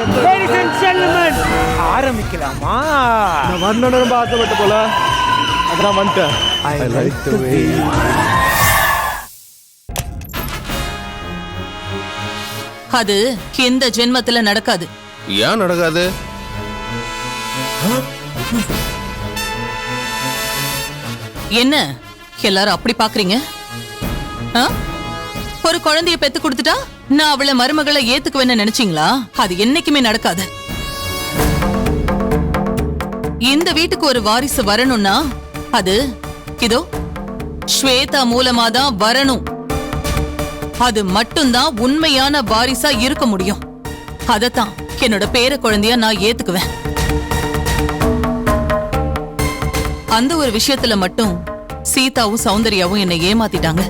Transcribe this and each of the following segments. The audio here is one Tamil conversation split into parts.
Ladies and gentlemen, ஆரம்பிக்கலாமா? நான் வரணும்னு ரொம்ப ஆசைப்பட்ட போல அதான் வந்துட்டேன். I like the way. அது இந்த ஜென்மத்துல நடக்காது. ஏன் நடக்காது? என்ன எல்லாரும் அப்படி பாக்குறீங்க? ஒரு குழந்தைய பெத்து கொடுத்துட்டா நான் அவளை மருமகளை ஏத்துக்குவேன்னு நினைச்சீங்களா? அது என்னைக்குமே நடக்காது. இந்த வீட்டுக்கு ஒரு வாரிசு வரணும்னா அது இதோ ஸ்வேதா மூலமா தான் வரணும். அது மட்டும்தான் உண்மையான வாரிசா இருக்க முடியும். அதத்தான் என்னோட பேர குழந்தையா நான் ஏத்துக்குவேன். அந்த ஒரு விஷயத்துல மட்டும் சீதாவும் சௌந்தர்யாவும் என்னை ஏமாத்திட்டாங்க.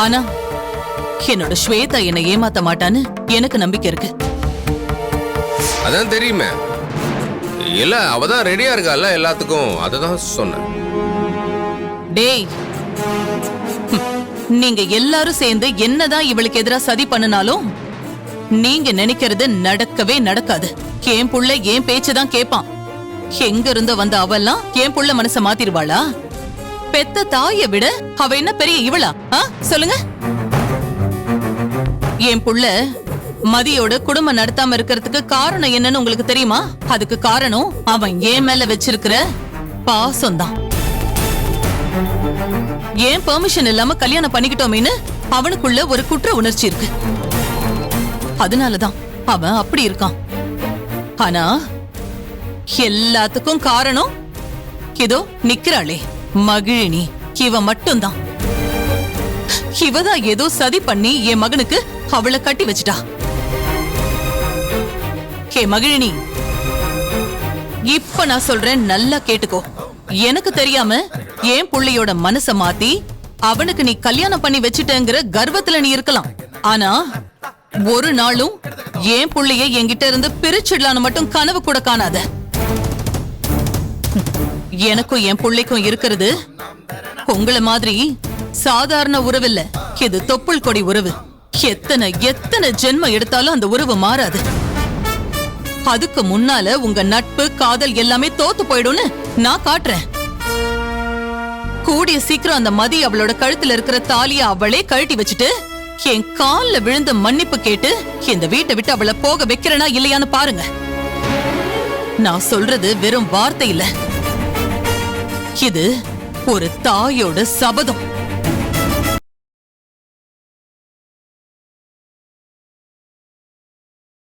ஆனா என்னோட ஸ்வேதா என்னை ஏமாத்த மாட்டான்னு எனக்கு நம்பிக்கை இருக்கு. அதான் தெரியுமே, இல்ல அவதான் ரெடியா இருக்கா எல்லாத்துக்கும், அததான் சொன்னேன். டேய், நீங்க எல்லாரும் சேர்ந்து என்னதான் இவளுக்கு எதிராக சதி பண்ணினாலும் நீங்க நினைக்கிறது நடக்கவே நடக்காது. என் புள்ள என் பேச்சுதான் கேட்பான். எங்க இருந்த வந்த அவெல்லாம் என் புள்ள மனச மாத்திருவாளா? பெத்த தாயை விட அவ என்ன பெரிய இவளா? சொல்லுங்க. என் புள்ள மதியோட குடும்பம் நடத்தாம இருக்கிறதுக்கு காரணம் என்னன்னு உங்களுக்கு தெரியுமா? அதுக்கு காரணம் அவன் என் மேல வச்சிருக்கிற பாசம்தான். ஏன் பெர்மிஷன் இல்லாம கல்யாணம் பண்ணிக்கிட்டோமேன்னு அவனுக்குள்ள ஒரு குற்ற உணர்ச்சி இருக்கு. அதனாலதான் அவன் அப்படி இருக்கான். ஆனா எல்லாத்துக்கும் காரணம் இதோ நிக்கிறாளே மகிழினி, இவ மட்டும்தான். இவதான் ஏதோ சதி பண்ணி என் மகனுக்கு அவளை கட்டி வச்சிட்டா. ஹே மகிழினி, இப்ப நான் சொல்றேன், நல்லா கேட்டுக்கோ. எனக்கு தெரியாம என் புள்ளையோட மனச மாத்தி அவனுக்கு நீ கல்யாணம் பண்ணி வச்சிட்டேங்கிற கர்வத்துல நீ இருக்கலாம். ஆனா ஒரு நாளும் என் புள்ளைய என்கிட்ட இருந்து பிரிச்சிடலான்னு மட்டும் கனவு கூட காணாத. எனக்கும் என் புள்ளைக்கும் இருக்கிறது உங்களை மாதிரி சாதாரண உறவு இல்ல. இது தொப்புள் கொடி உறவு. எத்தனை எத்தனை ஜென்மம் எடுத்தாலும் அந்த உறவு மாறாது. அதுக்கு முன்னால உங்க நட்பு காதல் எல்லாமே தோத்து போயிடும்னு நான் காட்டுறேன். கூடிய சீக்கிரம் அந்த மதி அவளோட கழுத்துல இருக்கிற தாலிய அவளே கழட்டி வச்சுட்டு என் கால்ல விழுந்து மன்னிப்பு கேட்டு இந்த வீட்டை விட்டு அவளை போக வைக்கிறனா இல்லையான்னு பாருங்க. நான் சொல்றது வெறும் வார்த்தை இல்ல, இது ஒரு தாயோட சபதம்.